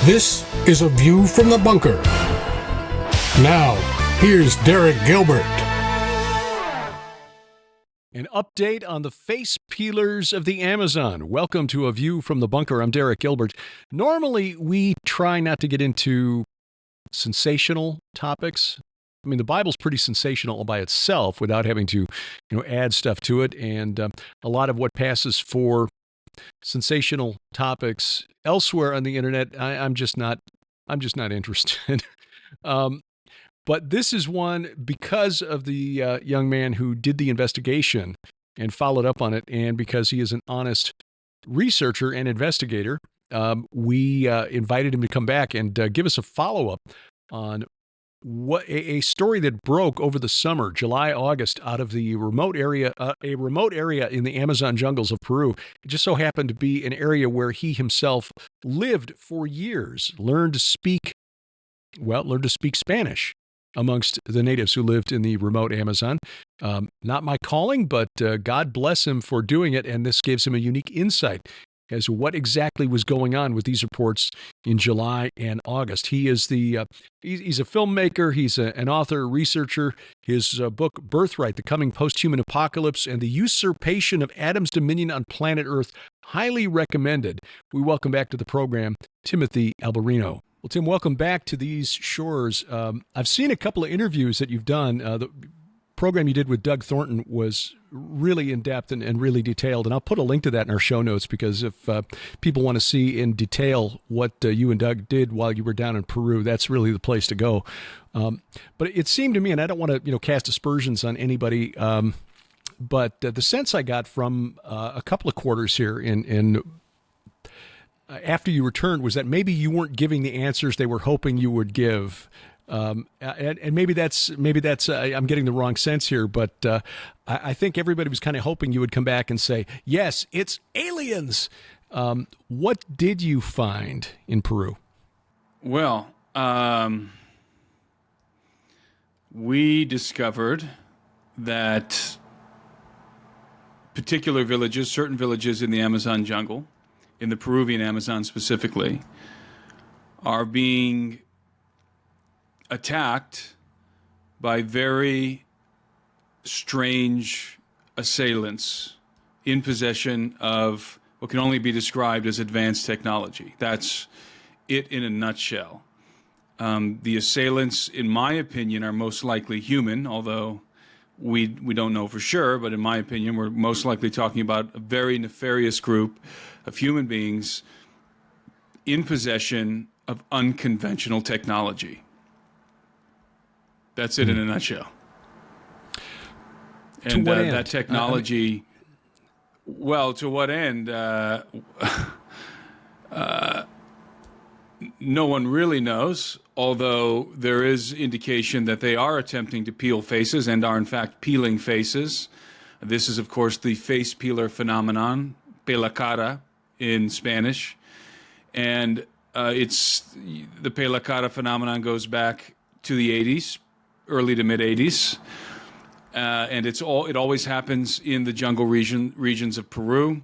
This is A View from the Bunker. Now, here's Derek Gilbert. An update on the FacePeelers of the Amazon. Welcome to A View from the Bunker. I'm Derek Gilbert. Normally, we try not to get into sensational topics. I mean, the Bible's pretty sensational all by itself without having to, add stuff to it. And a lot of what passes for sensational topics elsewhere on the internet, I'm just not interested. But this is one because of the young man who did the investigation and followed up on it, and because he is an honest researcher and investigator, we invited him to come back and give us a follow-up on what a story that broke over the summer, July, August, out of the remote area, a remote area in the Amazon jungles of Peru. It just so happened to be an area where he himself lived for years, learned to speak Spanish amongst the natives who lived in the remote Amazon. Not my calling, but God bless him for doing it, and this gives him a unique insight as to what exactly was going on with these reports in July and August. He is he's a filmmaker, he's an author, researcher. His book, Birthright, The Coming Post-Human Apocalypse and the Usurpation of Adam's Dominion on Planet Earth, highly recommended. We welcome back to the program Timothy Alberino. Well, Tim, welcome back to these shores. I've seen a couple of interviews that you've done. The program you did with Doug Thornton was really in-depth and really detailed, and I'll put a link to that in our show notes, because if people want to see in detail what you and Doug did while you were down in Peru, that's really the place to go. But it seemed to me, and I don't want to cast aspersions on anybody, but the sense I got from a couple of quarters here in after you returned was that maybe you weren't giving the answers they were hoping you would give. And maybe that's I'm getting the wrong sense here, but I think everybody was kind of hoping you would come back and say, yes, it's aliens. What did you find in Peru? Well, we discovered that particular villages, certain villages in the Amazon jungle, in the Peruvian Amazon specifically, are being attacked by very strange assailants in possession of what can only be described as advanced technology. That's it in a nutshell. The assailants, in my opinion, are most likely human, although we don't know for sure, but in my opinion, we're most likely talking about a very nefarious group of human beings in possession of unconventional technology. That's it in a nutshell. And that technology, well, to what end? No one really knows, although there is indication that they are attempting to peel faces and are in fact peeling faces. This is, of course, the face peeler phenomenon, pela cara in Spanish. And the pela cara phenomenon goes back to the 80s, early to mid 80s. And it always happens in the jungle regions of Peru,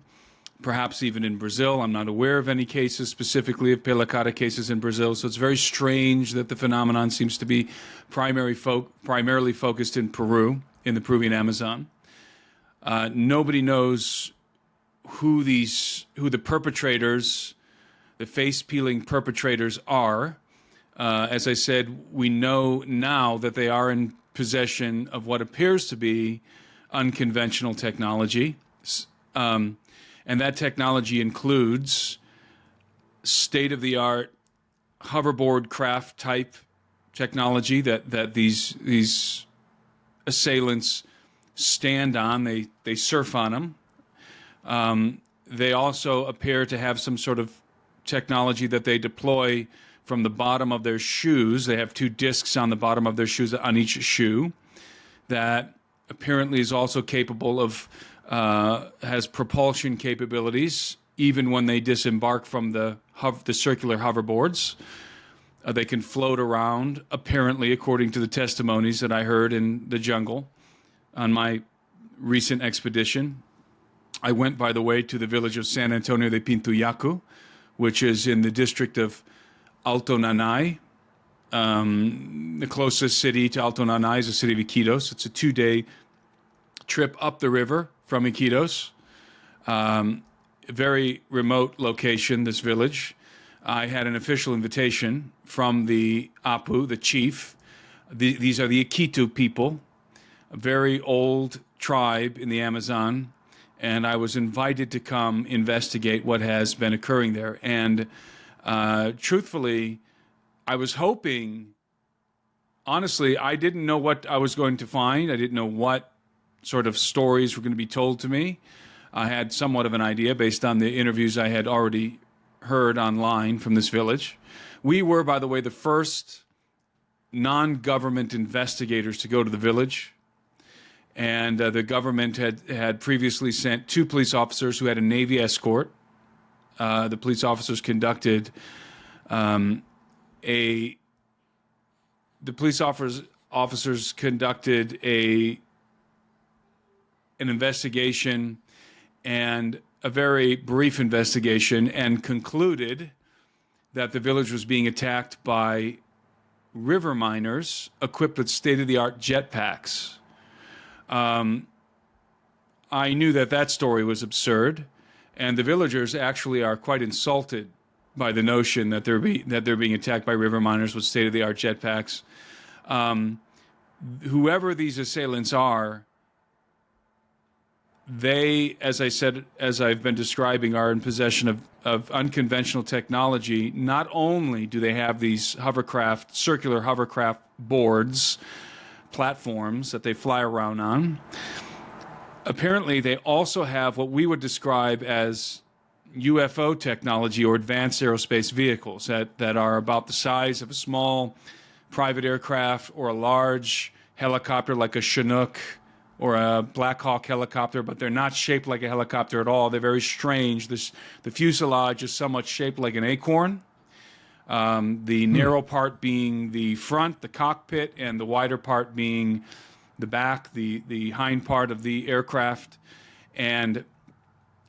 perhaps even in Brazil. I'm not aware of any cases specifically of pela cara cases in Brazil. So it's very strange that the phenomenon seems to be primarily focused in Peru, in the Peruvian Amazon. Nobody knows who the perpetrators, the face-peeling perpetrators are. As I said, we know now that they are in possession of what appears to be unconventional technology. And that technology includes state-of-the-art hoverboard craft type technology that these assailants stand on. They surf on them. They also appear to have some sort of technology that they deploy from the bottom of their shoes. They have two discs on the bottom of their shoes, on each shoe, that apparently is also capable of, has propulsion capabilities, even when they disembark from the circular hoverboards. They can float around, apparently, according to the testimonies that I heard in the jungle on my recent expedition. I went, by the way, to the village of San Antonio de Pintuyacu, which is in the district of Alto Nanay. The closest city to Alto Nanay is the city of Iquitos. It's a 2-day trip up the river from Iquitos. A very remote location, this village. I had an official invitation from the Apu, the chief. These are the Iquitu people, a very old tribe in the Amazon, and I was invited to come investigate what has been occurring there. And truthfully, I was hoping, honestly, I didn't know what I was going to find. I didn't know what sort of stories were going to be told to me. I had somewhat of an idea based on the interviews I had already heard online from this village. We were, by the way, the first non-government investigators to go to the village. And the government had previously sent 2 police officers who had a Navy escort. The police officers conducted an investigation, and a very brief investigation, and concluded that the village was being attacked by river miners equipped with state-of-the-art jetpacks. I knew that story was absurd, and the villagers actually are quite insulted by the notion that they're being attacked by river miners with state-of-the-art jetpacks. Whoever these assailants are, they, as I said, as I've been describing, are in possession of unconventional technology. Not only do they have these circular hovercraft boards, platforms that they fly around on, apparently they also have what we would describe as UFO technology, or advanced aerospace vehicles that are about the size of a small private aircraft or a large helicopter like a Chinook or a Black Hawk helicopter, but they're not shaped like a helicopter at all. They're very strange. The fuselage is somewhat shaped like an acorn, the narrow part being the front, the cockpit, and the wider part being the back, the hind part of the aircraft. And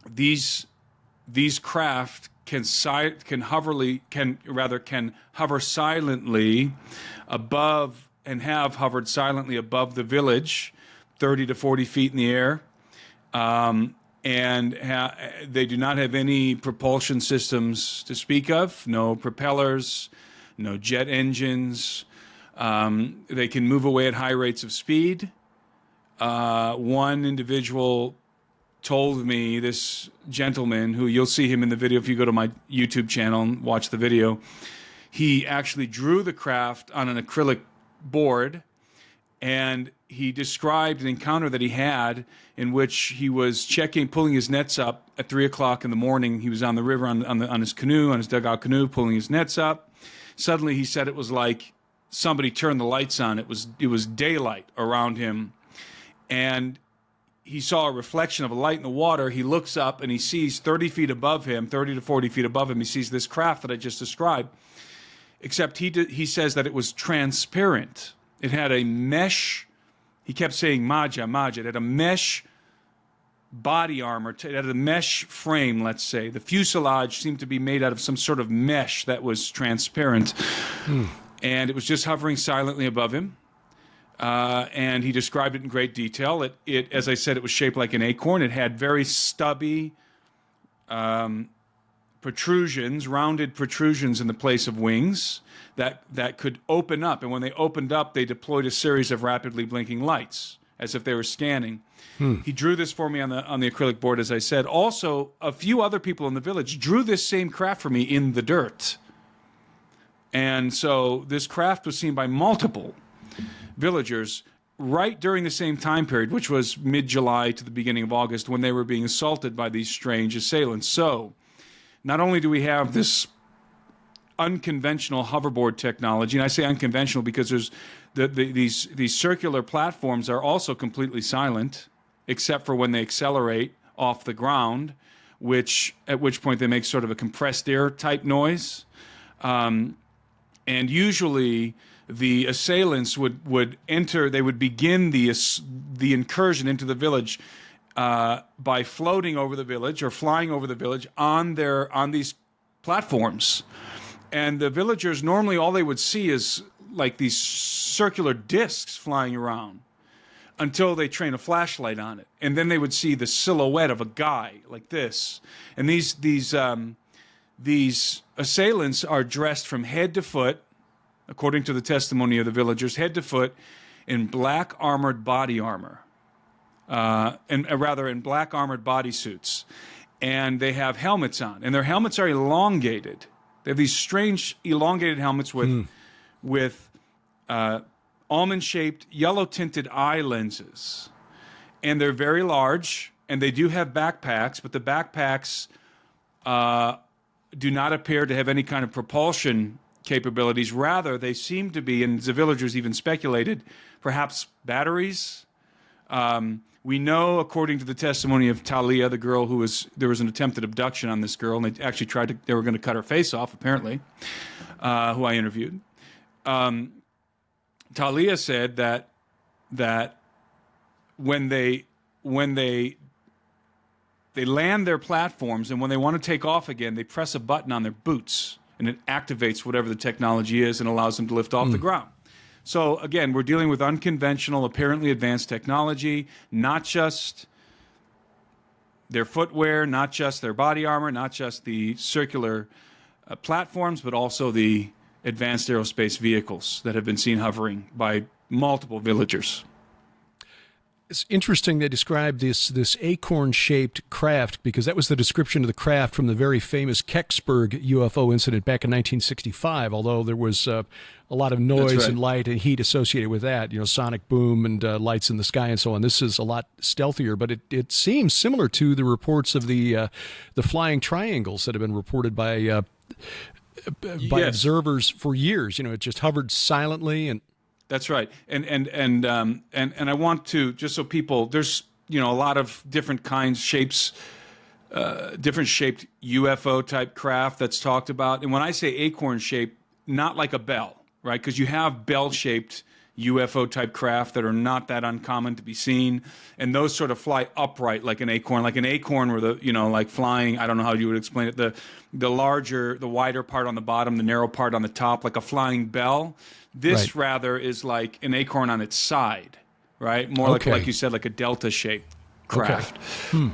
these craft can hover silently above, and have hovered silently above the village, 30 to 40 feet in the air, and they do not have any propulsion systems to speak of, no propellers, no jet engines. They can move away at high rates of speed. One individual told me, this gentleman, who you'll see him in the video if you go to my YouTube channel and watch the video, he actually drew the craft on an acrylic board, and he described an encounter that he had in which he was pulling his nets up at 3 o'clock in the morning. He was on the river on his canoe, on his dugout canoe, pulling his nets up. Suddenly, he said it was like somebody turned the lights on. It was daylight around him, and he saw a reflection of a light in the water. He looks up and he sees 30 feet above him, 30 to 40 feet above him, he sees this craft that I just described, except he says that it was transparent. It had a mesh, he kept saying Maja, it had a mesh body armor, it had a mesh frame, let's say. The fuselage seemed to be made out of some sort of mesh that was transparent. And it was just hovering silently above him. And he described it in great detail. It, as I said, it was shaped like an acorn. It had very stubby protrusions, rounded protrusions in the place of wings that could open up. And when they opened up, they deployed a series of rapidly blinking lights, as if they were scanning. He drew this for me on the acrylic board, as I said. Also, a few other people in the village drew this same craft for me in the dirt. And so this craft was seen by multiple villagers right during the same time period, which was mid-July to the beginning of August, when they were being assaulted by these strange assailants. So not only do we have this unconventional hoverboard technology, and I say unconventional because there's these circular platforms are also completely silent, except for when they accelerate off the ground, at which point they make sort of a compressed air type noise. And usually the assailants would enter, they would begin the incursion into the village by floating over the village or flying over the village on these platforms. And the villagers, normally all they would see is like these circular discs flying around until they train a flashlight on it. And then they would see the silhouette of a guy like this. And these assailants are dressed from head to foot, according to the testimony of the villagers, head to foot in black armored body armor, in black armored bodysuits. And they have helmets on, and their helmets are elongated. They have these strange elongated helmets with almond-shaped, yellow-tinted eye lenses. And they're very large, and they do have backpacks, but the backpacks do not appear to have any kind of propulsion capabilities. Rather, they seem to be, and the villagers even speculated, perhaps batteries. We know, according to the testimony of Talia, the girl there was an attempted abduction on this girl, and they actually they were going to cut her face off, apparently, who I interviewed. Talia said that when they land their platforms, and when they want to take off again, they press a button on their boots, and it activates whatever the technology is and allows them to lift off the ground. So again, we're dealing with unconventional, apparently advanced technology, not just their footwear, not just their body armor, not just the circular platforms, but also the advanced aerospace vehicles that have been seen hovering by multiple villagers. It's interesting they described this acorn-shaped craft, because that was the description of the craft from the very famous Kecksburg UFO incident back in 1965, although there was a lot of noise and light and heat associated with that, sonic boom and lights in the sky and so on. This is a lot stealthier, but it seems similar to the reports of the flying triangles that have been reported by observers for years. It just hovered silently and... That's right, and I want to, just so people, there's a lot of different kinds, shapes, different shaped UFO type craft that's talked about. And when I say acorn shaped, not like a bell, right? Because you have bell shaped UFO type craft that are not that uncommon to be seen, and those sort of fly upright like an acorn where like flying, I don't know how you would explain it, the larger, the wider part on the bottom, the narrow part on the top, like a flying bell. This rather is like an acorn on its side, right? More like you said, like a delta shaped craft. Okay.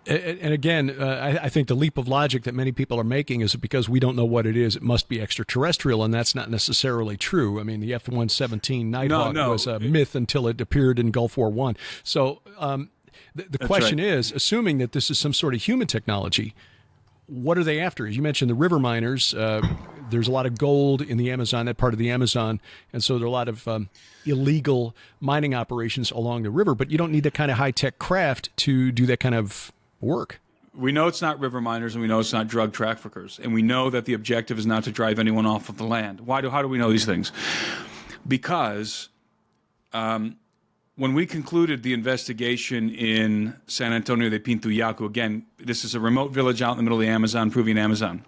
And again, I think the leap of logic that many people are making is because we don't know what it is, it must be extraterrestrial, and that's not necessarily true. I mean, the F-117 Nighthawk was a myth until it appeared in Gulf War I. So the question is, assuming that this is some sort of human technology, what are they after? As you mentioned, the river miners, there's a lot of gold in the Amazon, that part of the Amazon, and so there are a lot of illegal mining operations along the river, but you don't need that kind of high-tech craft to do that kind of work. We know it's not river miners, and we know it's not drug traffickers, and we know that the objective is not to drive anyone off of the land. How do we know these things? Because when we concluded the investigation in San Antonio de Pintuyacu, again, this is a remote village out in the middle of the Amazon, Peruvian Amazon,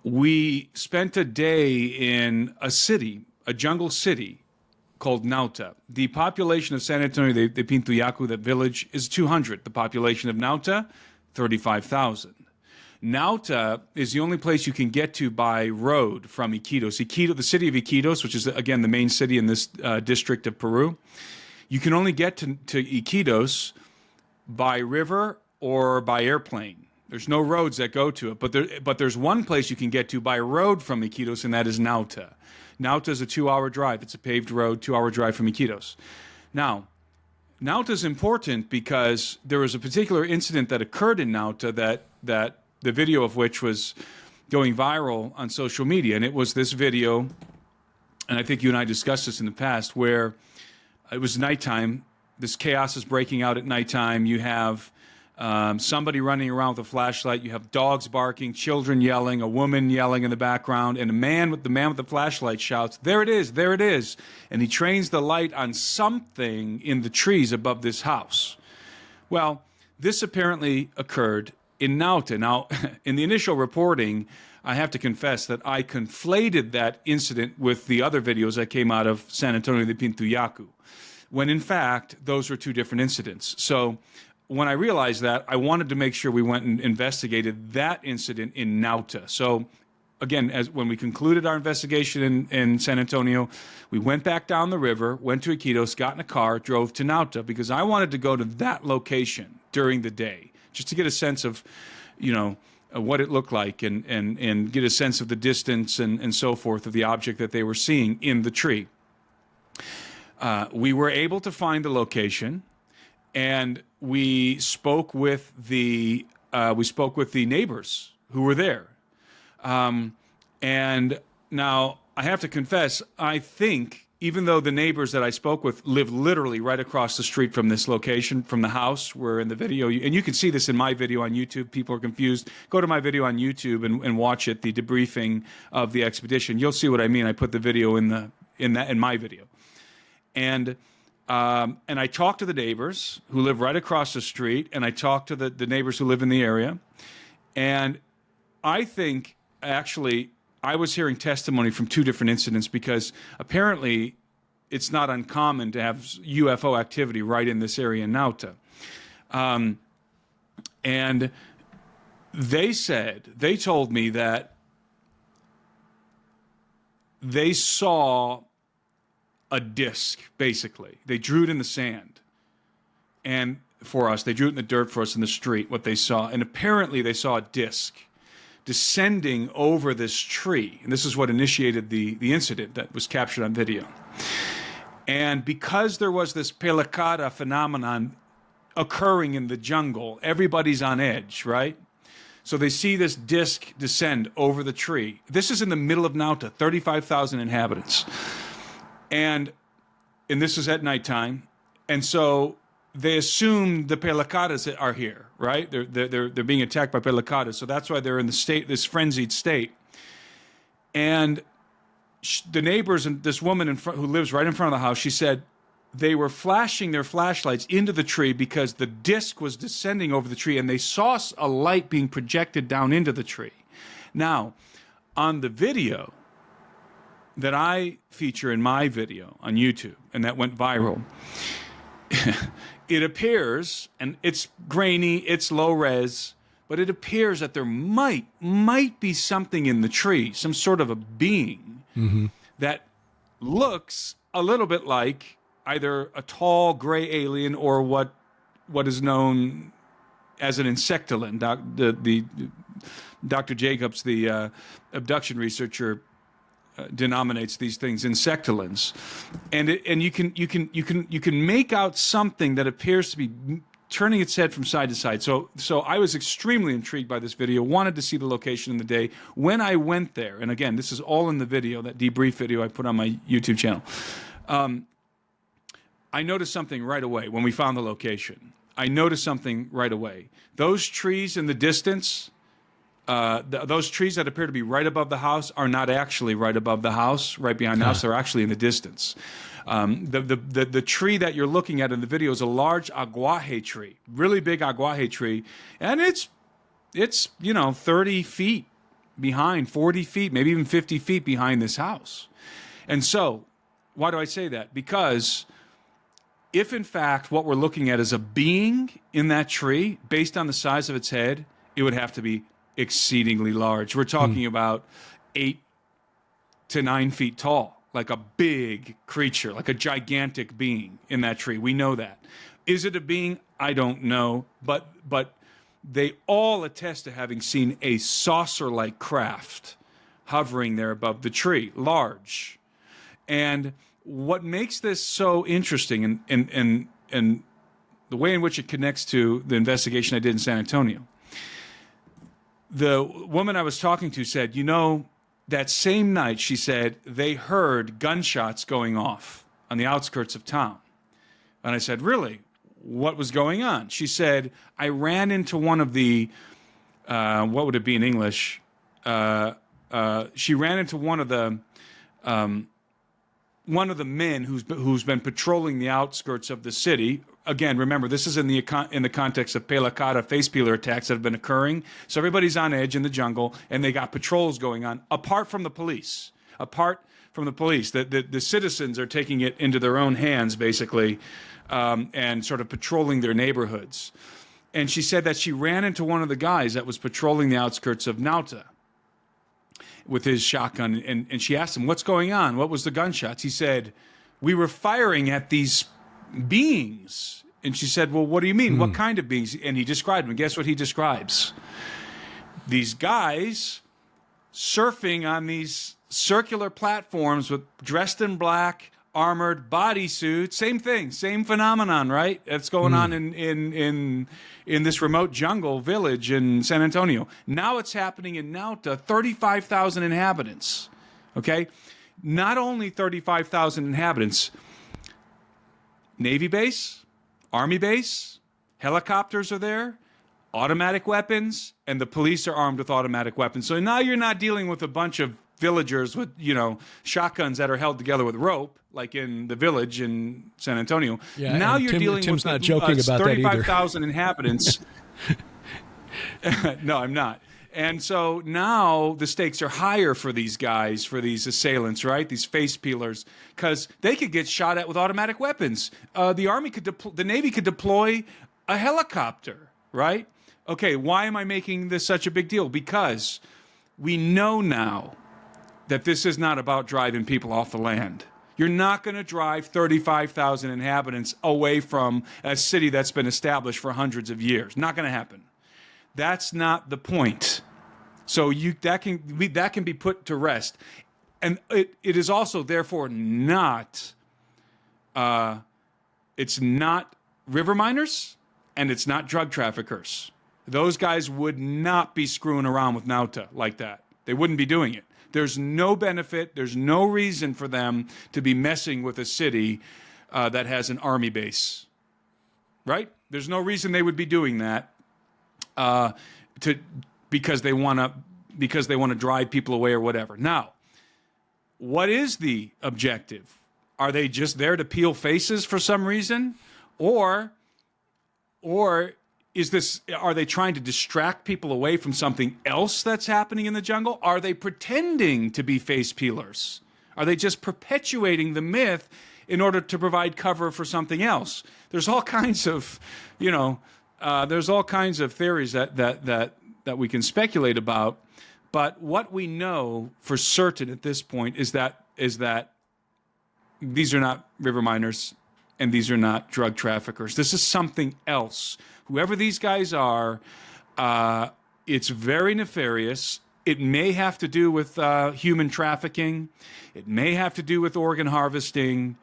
we spent a day in a city, a jungle city, called Nauta. The population of San Antonio de Pintuyacu, that village, is 200. The population of Nauta, 35,000. Nauta is the only place you can get to by road from Iquitos. The city of Iquitos, which is, again, the main city in this district of Peru, you can only get to Iquitos by river or by airplane. There's no roads that go to it, but there's one place you can get to by road from Iquitos, and that is Nauta. Nauta is a 2-hour drive. It's a paved road, 2-hour drive from Iquitos. Now, Nauta is important because there was a particular incident that occurred in Nauta that the video of which was going viral on social media, and it was this video, and I think you and I discussed this in the past, where it was nighttime. This chaos is breaking out at nighttime. You have somebody running around with a flashlight. You have dogs barking, children yelling, a woman yelling in the background, and the man with the flashlight shouts, "There it is, there it is." And he trains the light on something in the trees above this house. Well, this apparently occurred in Nauta. Now, in the initial reporting, I have to confess that I conflated that incident with the other videos that came out of San Antonio de Pintuyacu, when in fact, those were two different incidents. So when I realized that, I wanted to make sure we went and investigated that incident in Nauta. So again, when we concluded our investigation in San Antonio, we went back down the river, went to Iquitos, got in a car, drove to Nauta, because I wanted to go to that location during the day, just to get a sense of, what it looked like, and get a sense of the distance and so forth of the object that they were seeing in the tree. We were able to find the location, and we spoke with the neighbors who were there. And now I have to confess, I think, even though the neighbors that I spoke with live literally right across the street from this location, from the house where in the video, and you can see this in my video on YouTube, people are confused. Go to my video on YouTube and watch it, the debriefing of the expedition. You'll see what I mean. I put the video in my video. And I talked to the neighbors who live right across the street, and I talked to the neighbors who live in the area. And I think, actually, I was hearing testimony from two different incidents, because apparently it's not uncommon to have UFO activity right in this area in Nauta. And they told me that they saw a disc, basically. They drew it in the sand. And for us, they drew it in the dirt for us in the street, what they saw. And apparently they saw a disc descending over this tree. And this is what initiated the incident that was captured on video. And because there was this pelacada phenomenon occurring in the jungle, everybody's on edge, right? So they see this disc descend over the tree. This is in the middle of Nauta, 35,000 inhabitants. And this is at nighttime. And so they assume the pelacadas are here, right? They're being attacked by pelacadas, so that's why they're in this frenzied state. And the neighbors and this woman who lives right in front of the house, she said they were flashing their flashlights into the tree because the disc was descending over the tree, and they saw a light being projected down into the tree. Now, on the video that I feature in my video on YouTube, and that went viral, it appears, and it's grainy, it's low res, but it appears that there might be something in the tree, some sort of a being that looks a little bit like either a tall gray alien or what is known as an insectilin. Dr. Jacobs, the abduction researcher, denominates these things insectilins, and you can make out something that appears to be turning its head from side to side. So I was extremely intrigued by this video, wanted to see the location in the day. When I went there, and again, this is all in the video, that debrief video I put on my YouTube channel, I noticed something right away when we found the location. I noticed something right away. Those trees in the distance, those trees that appear to be right above the house are not actually right above the house, right behind the house. They're actually in the distance. The tree that you're looking at in the video is a large aguaje tree, really big aguaje tree, and it's 30 feet behind, 40 feet, maybe even 50 feet behind this house. And so, why do I say that? Because if in fact what we're looking at is a being in that tree, based on the size of its head, it would have to be exceedingly large. We're talking about 8 to 9 feet tall, like a big creature, like a gigantic being in that tree. We know that. Is it a being? I don't know, but they all attest to having seen a saucer-like craft hovering there above the tree, large. And what makes this so interesting, and the way in which it connects to the investigation I did in San Antonio, the woman I was talking to said, that same night, she said, they heard gunshots going off on the outskirts of town. And I said, really? What was going on? She said, I ran into one of the, what would it be in English? She ran into one of the men who's been patrolling the outskirts of the city. Again, remember, this is in the context of pelacada FacePeeler attacks that have been occurring. So everybody's on edge in the jungle, and they got patrols going on, apart from the police. apart from the police. The citizens are taking it into their own hands, basically, and sort of patrolling their neighborhoods. And she said that she ran into one of the guys that was patrolling the outskirts of Nauta with his shotgun, and she asked him, what's going on? What was the gunshots? He said, we were firing at these beings. And she said, well, what do you mean? What kind of beings? And he described them. Guess what he describes? These guys surfing on these circular platforms with dressed in black, armored bodysuits. Same thing, same phenomenon, right? That's going on in this remote jungle village in San Antonio. Now it's happening in Nauta, 35,000 inhabitants. Okay? Not only 35,000 inhabitants, Navy base, Army base, helicopters are there, automatic weapons, and the police are armed with automatic weapons. So now you're not dealing with a bunch of villagers with, shotguns that are held together with rope, like in the village in San Antonio. Yeah, now you're dealing Tim's with not joking about that either. 35,000 inhabitants. No, I'm not. And so now the stakes are higher for these guys, for these assailants, right? These face peelers, because they could get shot at with automatic weapons. The Navy could deploy a helicopter, right? Okay, why am I making this such a big deal? Because we know now that this is not about driving people off the land. You're not going to drive 35,000 inhabitants away from a city that's been established for hundreds of years. Not going to happen. That's not the point. So that can be put to rest, and it is also therefore not. It's not river miners, and it's not drug traffickers. Those guys would not be screwing around with Nauta like that. They wouldn't be doing it. There's no benefit. There's no reason for them to be messing with a city that has an army base, right? There's no reason they would be doing that. Because they want to drive people away or whatever. Now, what is the objective? Are they just there to peel faces for some reason, or are they trying to distract people away from something else that's happening in the jungle? Are they pretending to be face peelers? Are they just perpetuating the myth in order to provide cover for something else? There's all kinds of, there's all kinds of theories that we can speculate about, but what we know for certain at this point is that these are not river miners and these are not drug traffickers. This is something else. Whoever these guys are, it's very nefarious. It may have to do with human trafficking. It may have to do with organ harvesting.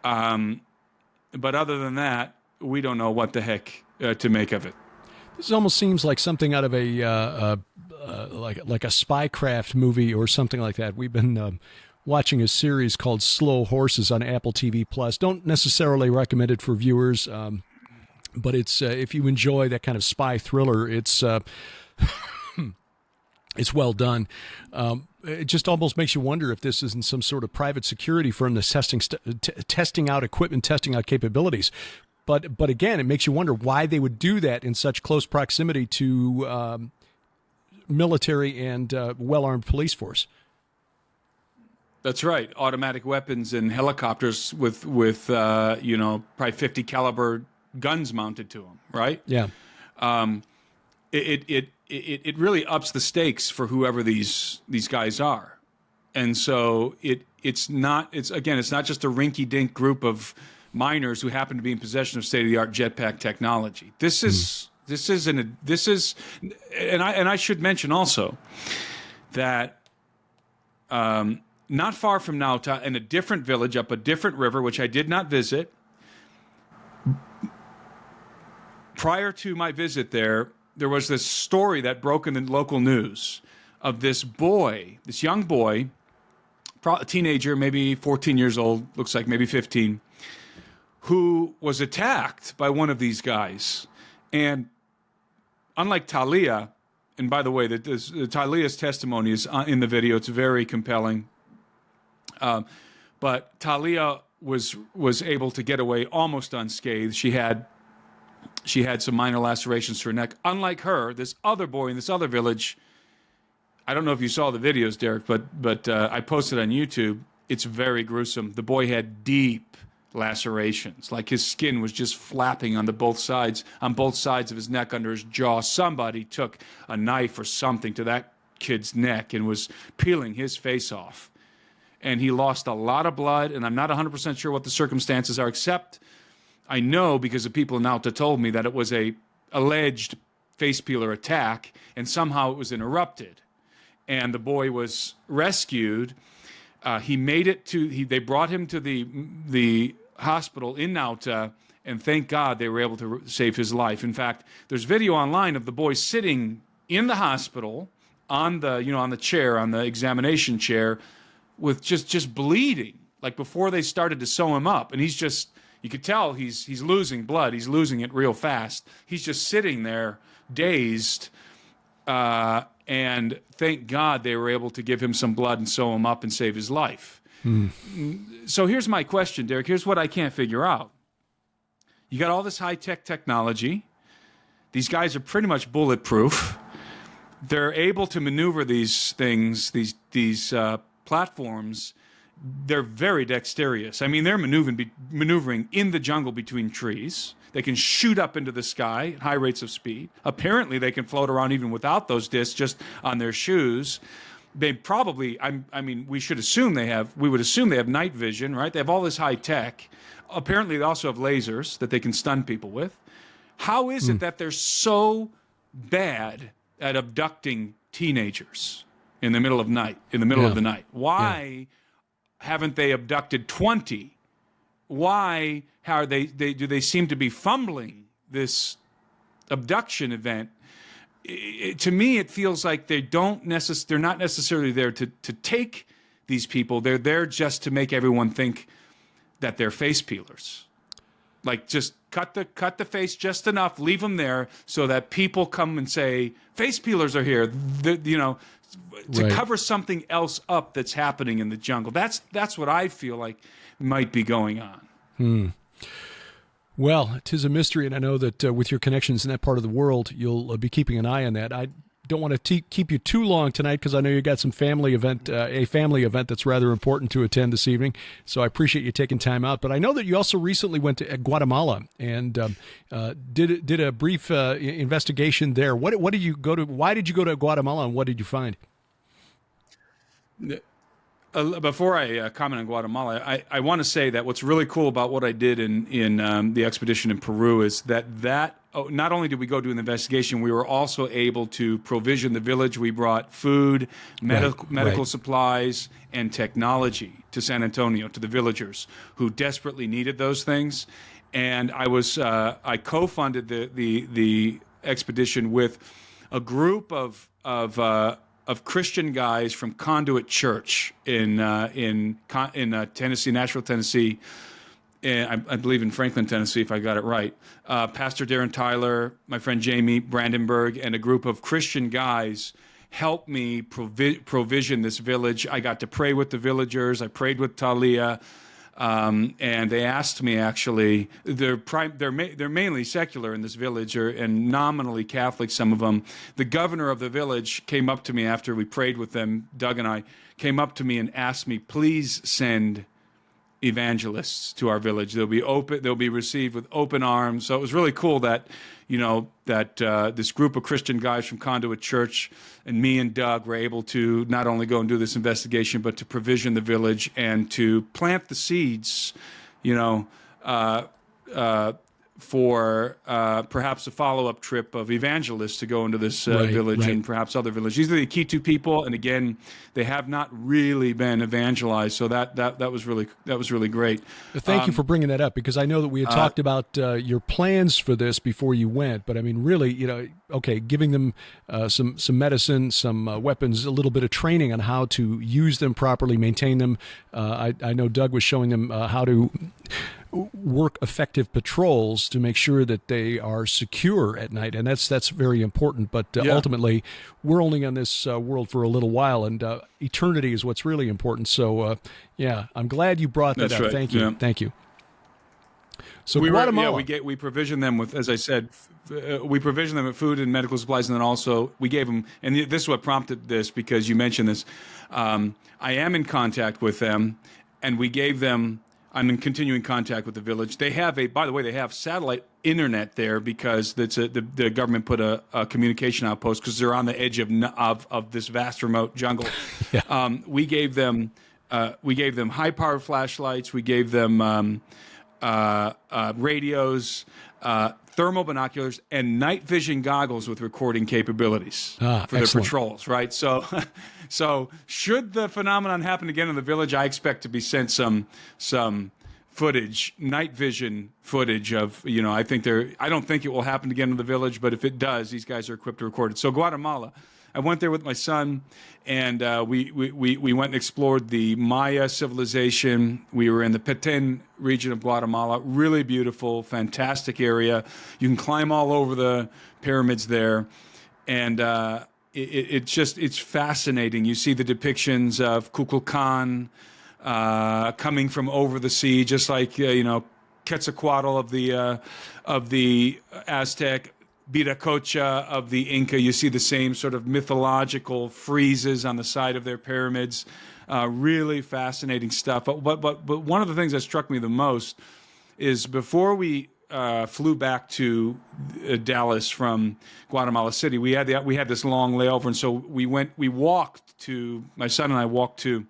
But other than that, we don't know what the heck to make of it. This almost seems like something out of a like a spycraft movie or something like that. We've been watching a series called Slow Horses on Apple TV Plus. Don't necessarily recommend it for viewers, but it's if you enjoy that kind of spy thriller, it's it's well done. It just almost makes you wonder if this isn't some sort of private security firm that's testing out equipment, testing out capabilities. But again, it makes you wonder why they would do that in such close proximity to military and well-armed police force. That's right. Automatic weapons and helicopters with probably 50 caliber guns mounted to them. Right. Yeah. It really ups the stakes for whoever these guys are, and so it's not just a rinky-dink group of miners who happen to be in possession of state-of-the-art jetpack technology. And I should mention also that not far from Nauta, in a different village up a different river, which I did not visit, prior to my visit there was this story that broke in the local news of this young boy, a teenager, maybe 14 years old, looks like maybe 15, who was attacked by one of these guys. And unlike Talia, and by the way, Talia's testimony is in the video. It's very compelling. But Talia was able to get away almost unscathed. She had some minor lacerations to her neck. Unlike her, this other boy in this other village I don't know if you saw the videos, Derek, but I posted on YouTube. It's very gruesome. The boy had deep lacerations, like his skin was just flapping on both sides of his neck, under his jaw. Somebody took a knife or something to that kid's neck and was peeling his face off. And he lost a lot of blood, and I'm not 100% sure what the circumstances are, except I know because of people now told me that it was a alleged face peeler attack, and somehow it was interrupted. And the boy was rescued. He made it to, they brought him to the hospital in Nauta, and thank God they were able to save his life. In fact, there's video online of the boy sitting in the hospital on the chair, on the examination chair, with just bleeding, like before they started to sew him up. And he's just, you could tell he's losing blood. He's losing it real fast. He's just sitting there dazed. And thank God they were able to give him some blood and sew him up and save his life. So here's my question, Derek. Here's what I can't figure out. You got all this high-tech technology. These guys are pretty much bulletproof. They're able to maneuver these things, these platforms. They're very dexterous. I mean, they're maneuvering in the jungle between trees. They can shoot up into the sky at high rates of speed. Apparently, they can float around even without those discs, just on their shoes. They probably, we would assume they have night vision, right? They have all this high tech. Apparently, they also have lasers that they can stun people with. How is it that they're so bad at abducting teenagers in the middle of the night? Why haven't they abducted 20? Why do they seem to be fumbling this abduction event? To me, it feels like they're not necessarily there to take these people. They're there just to make everyone think that they're face peelers. Like, just cut the face just enough, leave them there so that people come and say, face peelers are here, to cover something else up that's happening in the jungle. That's what I feel like might be going on. Well, 'tis a mystery, and I know that with your connections in that part of the world, you'll be keeping an eye on that. I don't want to keep you too long tonight because I know you got some a family event that's rather important to attend this evening. So I appreciate you taking time out. But I know that you also recently went to Guatemala and did a brief investigation there. What did you go to? Why did you go to Guatemala, and what did you find? Before I comment on Guatemala, I want to say that what's really cool about what I did in the expedition in Peru is that not only did we go do an investigation, we were also able to provision the village. We brought food, medical supplies, and technology to San Antonio, to the villagers who desperately needed those things. And I co-funded the expedition with a group of Christian guys from Conduit Church in Tennessee, Nashville, Tennessee, and I believe in Franklin, Tennessee, if I got it right. Pastor Darren Tyler, my friend Jamie Brandenburg, and a group of Christian guys helped me provision this village. I got to pray with the villagers. I prayed with Talia. And they asked me, actually, they're mainly secular in this village, and nominally Catholic, some of them. The governor of the village came up to me after we prayed with them, Doug and I, came up to me and asked me, please send evangelists to our village. They'll be received with open arms. So it was really cool that, this group of Christian guys from Conduit Church and me and Doug were able to not only go and do this investigation, but to provision the village and to plant the seeds, for perhaps a follow-up trip of evangelists to go into this village and perhaps other villages. These are the Kitu people, and again, they have not really been evangelized. So that was really great. Thank you for bringing that up, because I know that we had talked about your plans for this before you went. But I mean, really, giving them some medicine, some weapons, a little bit of training on how to use them properly, maintain them. I know Doug was showing them how to work effective patrols to make sure that they are secure at night, and that's very important. But ultimately, we're only on this world for a little while, and eternity is what's really important. So, I'm glad you brought that up. Right. Thank you. Yeah. Thank you. So we Guatemala. we provision them with, as I said, we provision them with food and medical supplies, and then also we gave them. And this is what prompted this, because you mentioned this. I am in contact with them, and we gave them. I'm in continuing contact with the village. They have by the way, they have satellite internet there because the government put a communication outpost because they're on the edge of this vast remote jungle. Yeah. We gave them high powered flashlights. We gave them radios, thermal binoculars, and night vision goggles with recording capabilities for their patrols. Right. So should the phenomenon happen again in the village, I expect to be sent some footage, night vision footage of, I don't think it will happen again in the village, but if it does, these guys are equipped to record it. So Guatemala, I went there with my son, and we went and explored the Maya civilization. We were in the Petén region of Guatemala. Really beautiful, fantastic area. You can climb all over the pyramids there, and it's fascinating. You see the depictions of Kukulkan coming from over the sea, just like Quetzalcoatl of the Aztec, Viracocha of the Inca. You see the same sort of mythological friezes on the side of their pyramids. Really fascinating stuff. But one of the things that struck me the most is before we flew back to Dallas from Guatemala City, we had this long layover, and so my son and I walked to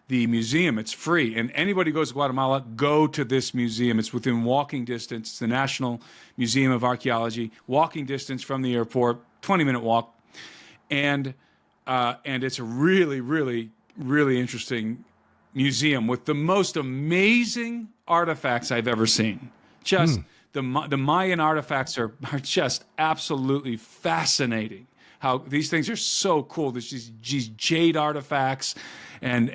the museum. It's free, and anybody who goes to Guatemala, go to this museum. It's within walking distance. It's the National Museum of Archaeology, walking distance from the airport, 20-minute walk, and it's a really, really, really interesting museum with the most amazing artifacts I've ever seen. Just the Mayan artifacts are just absolutely fascinating. How these things are so cool. There's these jade artifacts, and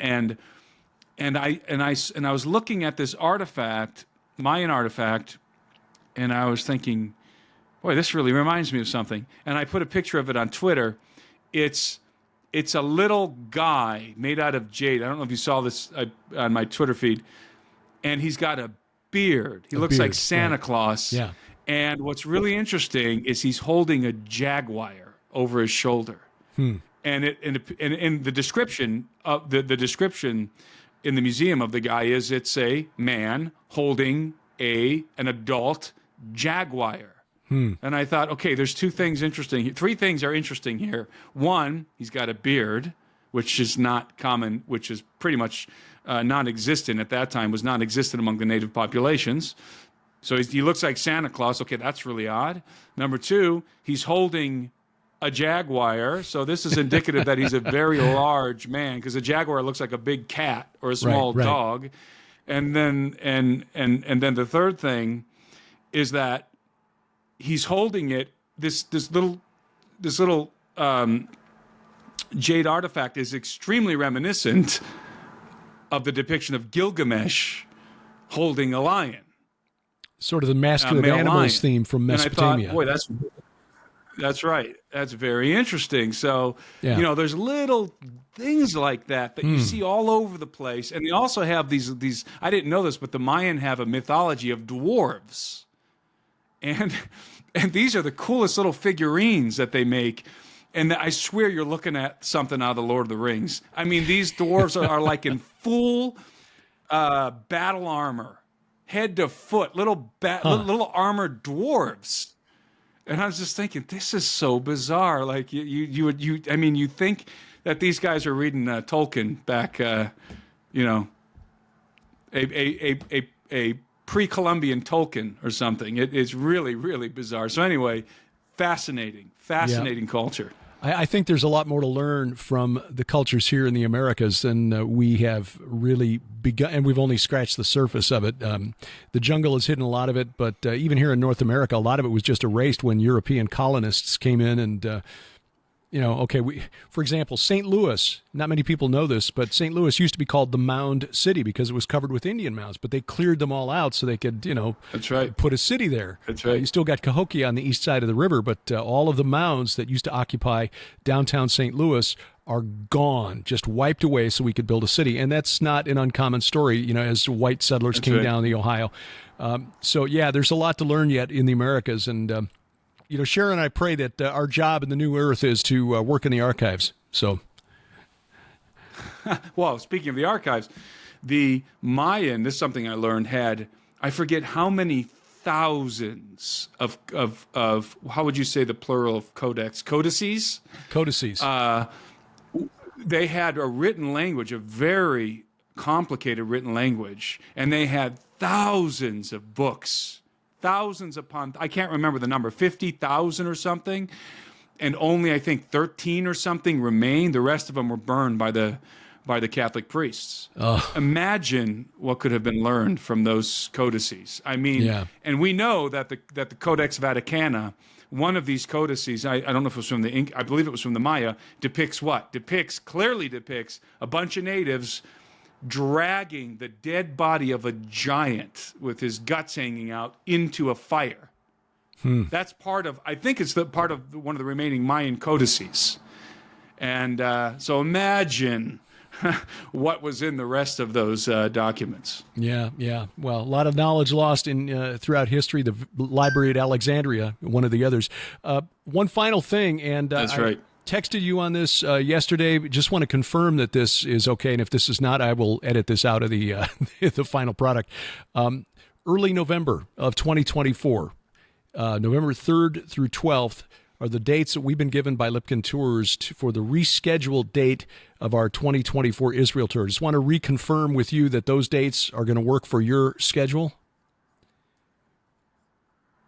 I was looking at this artifact, Mayan artifact, and I was thinking, boy, this really reminds me of something. And I put a picture of it on Twitter. It's a little guy made out of jade. I don't know if you saw this on my Twitter feed, and he's got a beard. He looks like Santa Claus. Yeah. And what's really interesting is he's holding a jaguar over his shoulder. And in the description of the description in the museum of the guy is it's a man holding an adult jaguar. And I thought, okay, there's three things are interesting here. One, he's got a beard, which is not common, which is pretty much non-existent at that time, was non-existent among the native populations. So he looks like Santa Claus. Okay, that's really odd. Number two, he's holding a jaguar, so this is indicative that he's a very large man, because a jaguar looks like a big cat or a small dog. And then the third thing is that he's holding it. This little jade artifact is extremely reminiscent of the depiction of Gilgamesh holding a lion. Sort of the masculine animals lion. Theme from Mesopotamia. And I thought, boy, that's right. That's very interesting. So, there's little things like that you see all over the place. And they also have these, I didn't know this, but the Mayan have a mythology of dwarves. And these are the coolest little figurines that they make. And I swear you're looking at something out of the Lord of the Rings. I mean, these dwarves are like in full battle armor, head to foot, little armored dwarves. And I was just thinking, this is so bizarre. Like you think that these guys are reading Tolkien back, a pre-Columbian Tolkien or something. It's really, really bizarre. So anyway, fascinating culture. I think there's a lot more to learn from the cultures here in the Americas than we have really begun, and we've only scratched the surface of it. The jungle has hidden a lot of it, but even here in North America, a lot of it was just erased when European colonists came in and For example, St. Louis, not many people know this, but St. Louis used to be called the Mound City because it was covered with Indian mounds, but they cleared them all out so they could, That's right. put a city there. That's right. You still got Cahokia on the east side of the river, but all of the mounds that used to occupy downtown St. Louis are gone, just wiped away so we could build a city. And that's not an uncommon story, as white settlers That's came right. down the Ohio. There's a lot to learn yet in the Americas. And, Sharon and I pray that our job in the new earth is to work in the archives. So, well, speaking of the archives, the Mayan, this is something I learned, I forget how many thousands of how would you say the plural of codex? Codices? Codices. They had a written language, a very complicated written language, and they had thousands of books. Thousands upon, I can't remember the number, 50,000 or something, and only I think 13 or something remained. The rest of them were burned by the Catholic priests. Imagine what could have been learned from those codices. I mean, and we know that the Codex Vaticana, one of these codices, I don't know if it was from the I believe it was from the Maya, clearly depicts a bunch of natives dragging the dead body of a giant with his guts hanging out into a fire. That's I think it's part of one of the remaining Mayan codices. And so imagine what was in the rest of those documents. Yeah. Well, a lot of knowledge lost in throughout history. The library at Alexandria, one of the others. One final thing, and that's right. Texted you on this yesterday. Just want to confirm that this is okay, and if this is not, I will edit this out of the the final product. Early November of 2024, November 3rd through 12th are the dates that we've been given by Lipkin Tours for the rescheduled date of our 2024 Israel tour. Just want to reconfirm with you that those dates are going to work for your schedule.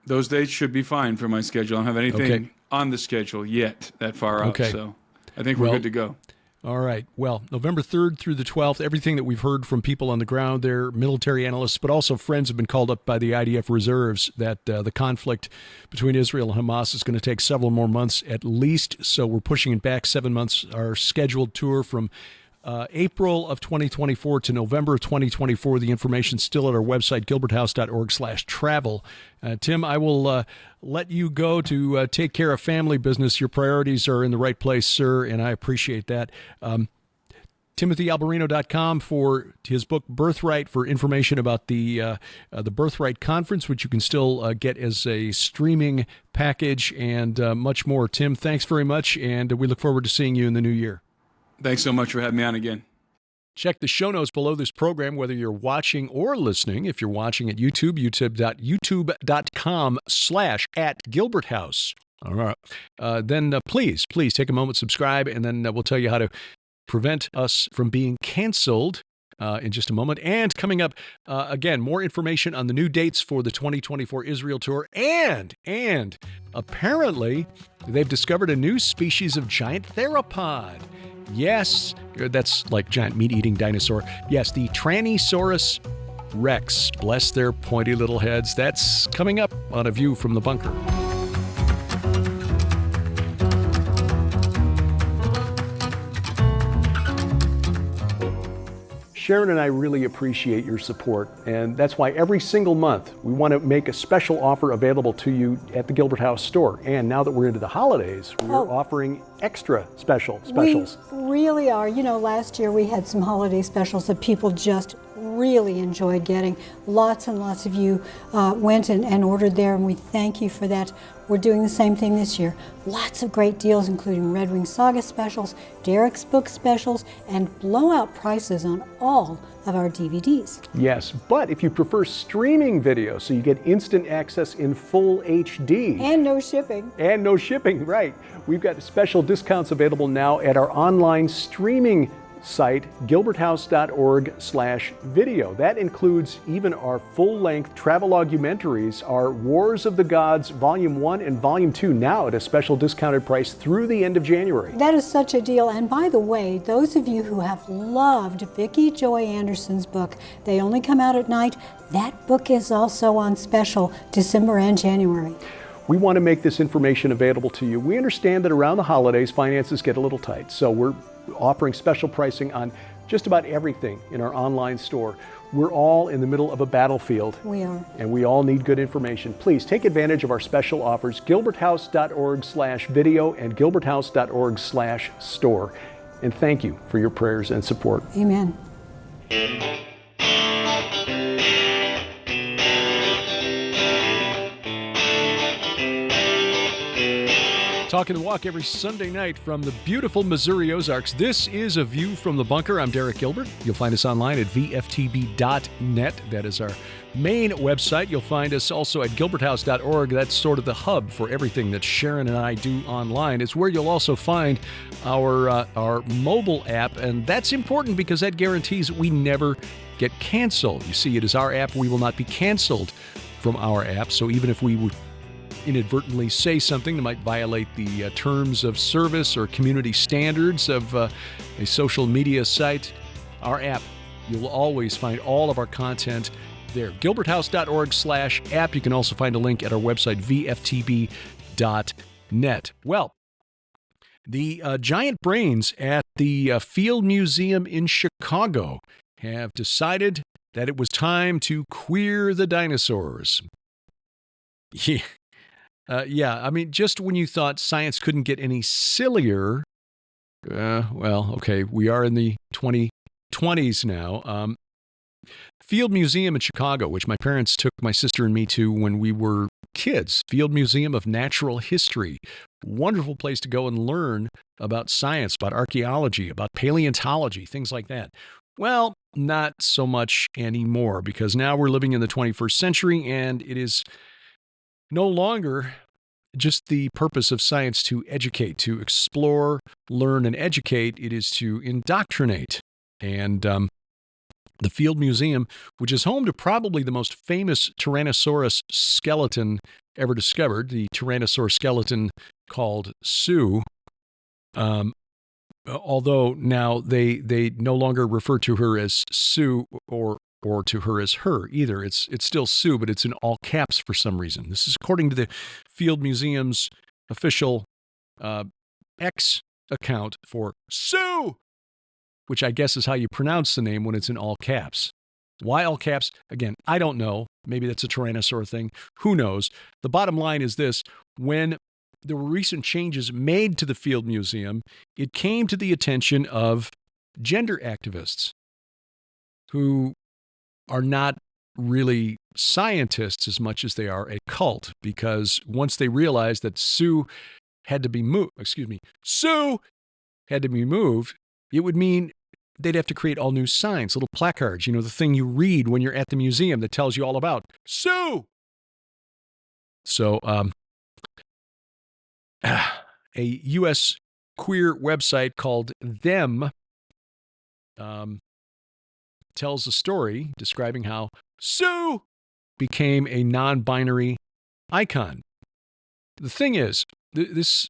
Those dates should be fine for my schedule. I don't have anything on the schedule yet that far out, so I think we're good to go. All right. Well, November 3rd through the 12th, everything that we've heard from people on the ground there, military analysts, but also friends have been called up by the IDF reserves that the conflict between Israel and Hamas is going to take several more months at least. So we're pushing it back 7 months. Our scheduled tour from April of 2024 to November of 2024. The information's still at our website, gilberthouse.org/travel. Tim, I will let you go to take care of family business. Your priorities are in the right place, sir, and I appreciate that. TimothyAlberino.com for his book Birthright for information about the Birthright Conference, which you can still get as a streaming package, and much more. Tim, thanks very much, and we look forward to seeing you in the new year. Thanks so much for having me on again. Check the show notes below this program, whether you're watching or listening. If you're watching at YouTube, youtube.com/@GilbertHouse. All right. Then please take a moment, subscribe, and then we'll tell you how to prevent us from being canceled in just a moment. And coming up, again, more information on the new dates for the 2024 Israel tour. And apparently, they've discovered a new species of giant theropod. Yes, that's like giant meat-eating dinosaur. Yes, the Tyrannosaurus Rex. Bless their pointy little heads. That's coming up on A View from the Bunker. Sharon and I really appreciate your support, and that's why every single month we want to make a special offer available to you at the Gilbert House store. And now that we're into the holidays, we're offering extra specials. We really are. You know, last year we had some holiday specials that people just really enjoyed getting. Lots and lots of you went and ordered there, and we thank you for that. We're doing the same thing this year. Lots of great deals, including Red Wing Saga specials, Derek's book specials, and blowout prices on all of our DVDs. Yes, but if you prefer streaming video, so you get instant access in full HD. And no shipping. And no shipping, right. We've got special discounts available now at our online streaming site, gilberthouse.org/video. That includes even our full-length travel-logumentaries, our Wars of the Gods Volume 1 and Volume 2, now at a special discounted price through the end of January. That is such a deal. And by the way, those of you who have loved Vicki Joy Anderson's book, They Only Come Out at Night, that book is also on special December and January. We want to make this information available to you. We understand that around the holidays, finances get a little tight, so we're offering special pricing on just about everything in our online store. We're all in the middle of a battlefield. We are. And we all need good information. Please take advantage of our special offers, gilberthouse.org/video and gilberthouse.org/store. And thank you for your prayers and support. Amen. Talking the Walk every Sunday night from the beautiful Missouri Ozarks. This is A View from the Bunker. I'm Derek Gilbert. You'll find us online at VFTB.net. That is our main website. You'll find us also at gilberthouse.org. That's sort of the hub for everything that Sharon and I do online. It's where you'll also find our mobile app, and that's important because that guarantees we never get canceled. You see, it is our app. We will not be canceled from our app. So even if we would inadvertently say something that might violate the terms of service or community standards of a social media site, our app, you'll always find all of our content there. gilberthouse.org/app. You can also find a link at our website, vftb.net. Well, the giant brains at the Field Museum in Chicago have decided that it was time to queer the dinosaurs. Yeah, I mean, just when you thought science couldn't get any sillier, well, okay, we are in the 2020s now. Field Museum in Chicago, which my parents took my sister and me to when we were kids. Field Museum of Natural History. Wonderful place to go and learn about science, about archaeology, about paleontology, things like that. Well, not so much anymore, because now we're living in the 21st century, and it is no longer just the purpose of science to educate, to explore, learn, and educate. It is to indoctrinate. And the Field Museum, which is home to probably the most famous Tyrannosaurus skeleton ever discovered, the Tyrannosaur skeleton called Sue, although now they no longer refer to her as Sue or to her as her either. It's still Sue, but it's in all caps for some reason. This is according to the Field Museum's official X account for Sue, which I guess is how you pronounce the name when it's in all caps. Why all caps? Again, I don't know. Maybe that's a Tyrannosaur thing. Who knows? The bottom line is this. When there were recent changes made to the Field Museum, it came to the attention of gender activists who are not really scientists as much as they are a cult, because once they realized that Sue had to be moved, it would mean they'd have to create all new signs, little placards, the thing you read when you're at the museum that tells you all about Sue. So, a U.S. queer website called Them tells a story describing how Sue became a non-binary icon. The thing is, this,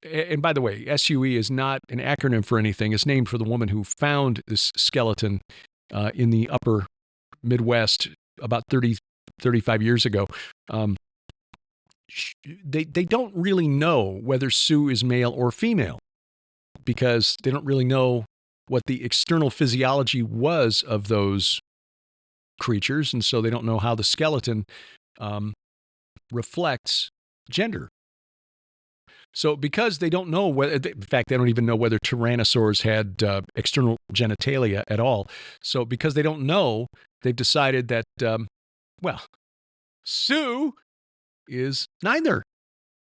and by the way, SUE is not an acronym for anything. It's named for the woman who found this skeleton in the upper Midwest about 35 years ago. They don't really know whether Sue is male or female, because they don't really know what the external physiology was of those creatures, and so they don't know how the skeleton reflects gender. So because they don't know whether, in fact, they don't even know whether tyrannosaurs had external genitalia at all. So because they don't know, they've decided that, Sue is neither.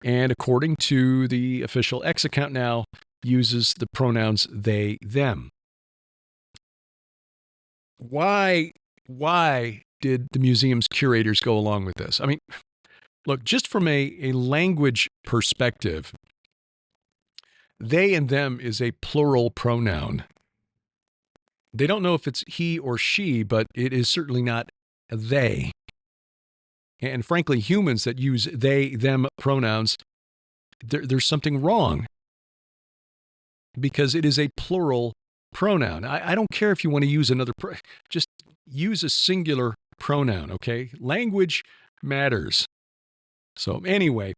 And according to the official X account now, uses the pronouns they, them. Why did the museum's curators go along with this? I mean, look, just from a language perspective, they and them is a plural pronoun. They don't know if it's he or she, but it is certainly not they. And frankly, humans that use they, them pronouns, there's something wrong, because it is a plural pronoun. I don't care if you want to use another, just use a singular pronoun, okay? Language matters. So anyway,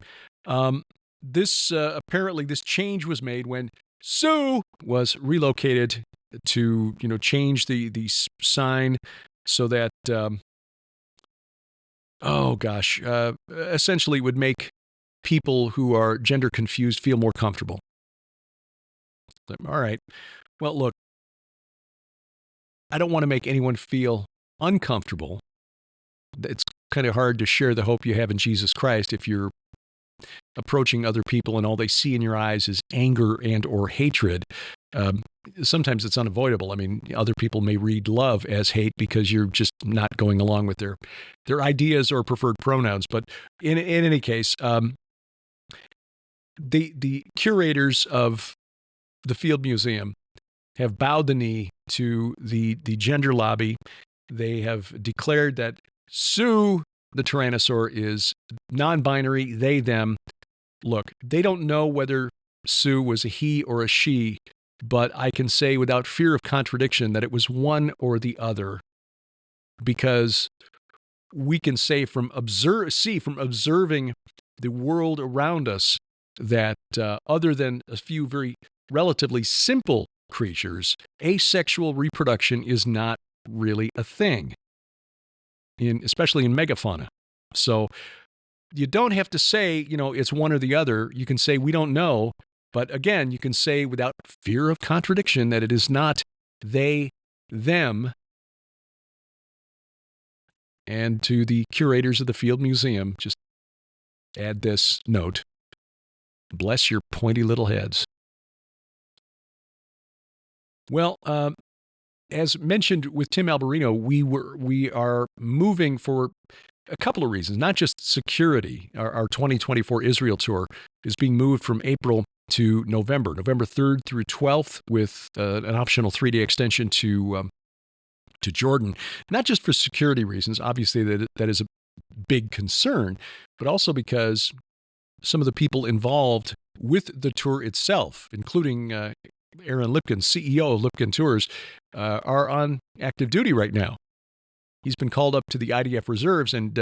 this apparently this change was made when Sue was relocated to change the sign so that essentially it would make people who are gender confused feel more comfortable. All right. Well, look, I don't want to make anyone feel uncomfortable. It's kind of hard to share the hope you have in Jesus Christ if you're approaching other people and all they see in your eyes is anger and or hatred. Sometimes it's unavoidable. I mean, other people may read love as hate because you're just not going along with their ideas or preferred pronouns. But in any case, the curators of the Field Museum have bowed the knee to the gender lobby. They have declared that Sue, the Tyrannosaur, is non-binary, they, them. Look, they don't know whether Sue was a he or a she, but I can say without fear of contradiction that it was one or the other, because we can say from observing the world around us that other than a few very relatively simple creatures, asexual reproduction is not really a thing, especially in megafauna. So you don't have to say, it's one or the other. You can say we don't know. But again, you can say without fear of contradiction that it is not they, them. And to the curators of the Field Museum, just add this note. Bless your pointy little heads. Well, as mentioned with Tim Alberino, we are moving for a couple of reasons, not just security. Our 2024 Israel tour is being moved from April to November 3rd through 12th, with an optional 3-day extension to Jordan, not just for security reasons. Obviously, that is a big concern, but also because some of the people involved with the tour itself, including Aaron Lipkin, CEO of Lipkin Tours, are on active duty right now. He's been called up to the IDF reserves, and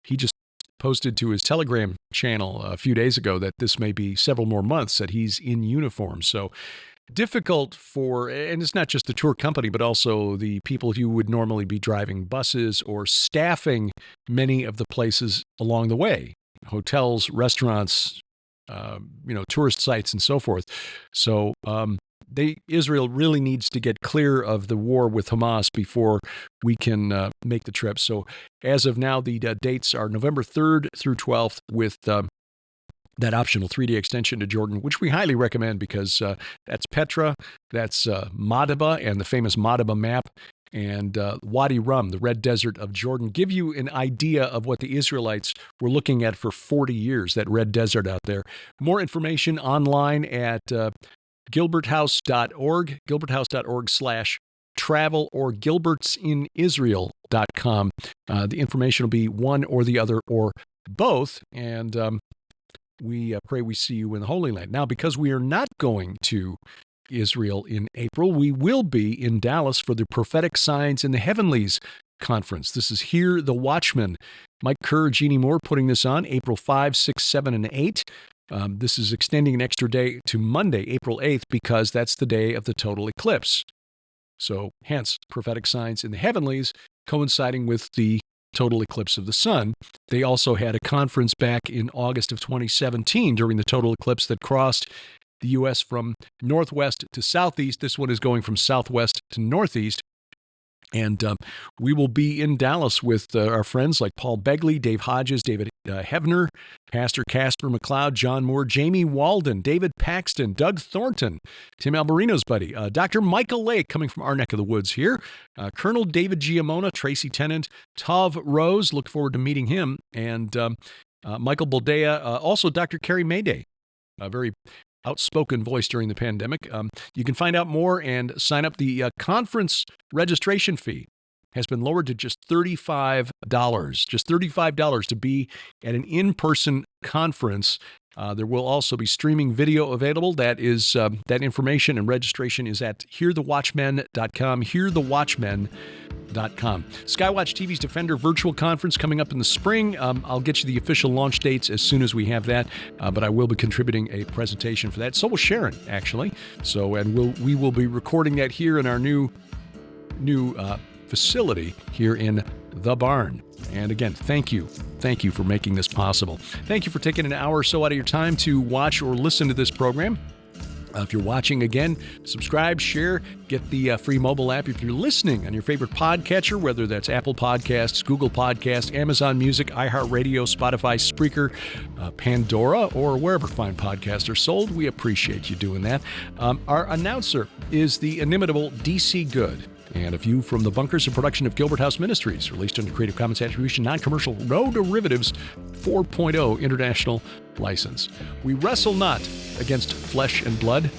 he just posted to his Telegram channel a few days ago that this may be several more months that he's in uniform. So difficult and it's not just the tour company, but also the people who would normally be driving buses or staffing many of the places along the way, hotels, restaurants, tourist sites, and so forth. So Israel really needs to get clear of the war with Hamas before we can make the trip. So as of now, the dates are November 3rd through 12th with that optional 3-day extension to Jordan, which we highly recommend because that's Petra, that's Madaba and the famous Madaba map, and Wadi Rum, the Red Desert of Jordan, give you an idea of what the Israelites were looking at for 40 years, that Red Desert out there. More information online at gilberthouse.org, gilberthouse.org/travel, or gilbertsinisrael.com. The information will be one or the other or both, and we pray we see you in the Holy Land. Now, because we are not going to Israel in April, we will be in Dallas for the Prophetic Signs in the Heavenlies Conference. This is Hear the Watchman. Mike Kerr, Jeannie Moore putting this on April 5, 6, 7, and 8. This is extending an extra day to Monday, April 8th, because that's the day of the total eclipse. So, hence, Prophetic Signs in the Heavenlies coinciding with the total eclipse of the sun. They also had a conference back in August of 2017 during the total eclipse that crossed the U.S. from northwest to southeast. This one is going from southwest to northeast. And we will be in Dallas with our friends like Paul Begley, Dave Hodges, David Hevner, Pastor Casper McLeod, John Moore, Jamie Walden, David Paxton, Doug Thornton, Tim Alberino's buddy, Dr. Michael Lake coming from our neck of the woods here, Colonel David Giamona, Tracy Tennant, Tav Rose, look forward to meeting him, and Michael Boldea, also Dr. Carrie Mayday, a very outspoken voice during the pandemic. You can find out more and sign up. The conference registration fee has been lowered to just $35. Just $35 to be at an in-person conference. There will also be streaming video available. That is that information and registration is at hearthewatchmen.com. Hearthewatchmen.com. Skywatch TV's Defender Virtual Conference coming up in the spring. I'll get you the official launch dates as soon as we have that, but I will be contributing a presentation for that. So will Sharon, actually. And we will be recording that here in our new facility here in the barn. And again, thank you. Thank you for making this possible. Thank you for taking an hour or so out of your time to watch or listen to this program. If you're watching again, subscribe, share, get the free mobile app. If you're listening on your favorite podcatcher, whether that's Apple Podcasts, Google Podcasts, Amazon Music, iHeartRadio, Spotify, Spreaker, Pandora, or wherever fine podcasts are sold, we appreciate you doing that. Our announcer is the inimitable DC Good. And A View from the Bunker is a production of Gilbert House Ministries, released under Creative Commons Attribution, Non-Commercial, No Derivatives 4.0 International License. We wrestle not against flesh and blood.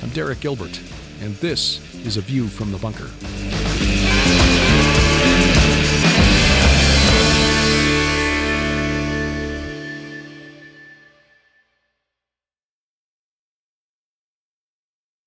I'm Derek Gilbert, and this is A View from the Bunker.